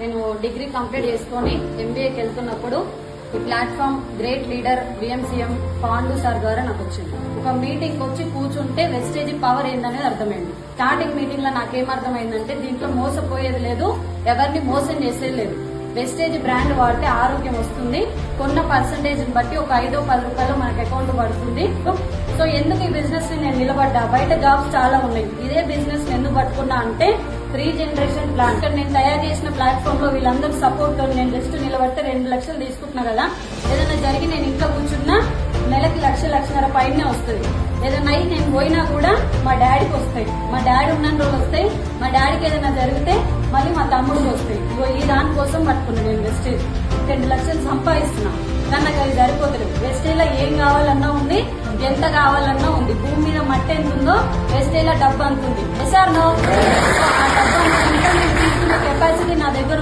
నేను degree complete చేసుకొని ఎంబీఏకి వెళ్తున్నప్పుడు ఈ platform great leader విఎంసీఎం Pandu sir ద్వారా నాకు వచ్చింది. ఒక మీటింగ్ వచ్చి కూర్చుంటే వెస్టేజ్ పవర్ ఏందనేది అర్థమైంది. స్టార్టింగ్ మీటింగ్ లో నాకేం అర్థమైందంటే దీంట్లో మోసపోయేది లేదు, ఎవరిని మోసం చేసేది లేదు. వెస్టేజ్ బ్రాండ్ వాడితే ఆరోగ్యం వస్తుంది, కొన్న పర్సంటేజ్ బట్టి ఒక 5-10 రూపాయలు మనకి అకౌంట్ పడుతుంది. సో ఎందుకు ఈ బిజినెస్ ని నేను నిలబడ్డా? బయట జాబ్స్ చాలా ఉన్నాయి, ఇదే బిజినెస్ ఎందుకు పట్టుకున్నా అంటే 3 జనరేషన్ ప్లాన్. ఇక్కడ నేను తయారు చేసిన ప్లాట్ఫామ్ లో వీళ్ళందరూ సపోర్ట్ తో నేను జస్ట్ నిలబడితే 2 లక్షలు తీసుకుంటున్నా కదా. ఏదైనా జరిగి నేను ఇంట్లో కూర్చున్నా నెలకి 1-1.5 పైనే వస్తుంది. ఏదైనా అయి నేను పోయినా కూడా మా డాడీకి వస్తాయి, మా డాడీ ఉన్న రోజులు వస్తాయి. మా డాడీకి ఏదైనా జరిగితే మళ్ళీ మా తమ్ముడికి వస్తాయి. ఇగో ఈ దానికోసం పట్టుకున్నా నేను వెస్టేజ్. 2 లక్షలు సంపాదిస్తున్నా కానీ నాకు అది సరిపోతలేదు. వెస్టేజ్ లో ఏం కావాలన్నా ఉంది, ఎంత కావాలన్నా ఉంది. భూమి మీద మట్టి ఎంత ఉందో వెస్టేజ్ లో డబ్బు అంత ఉంది. ఆ డబ్బు తీసుకునే కెపాసిటీ నా దగ్గర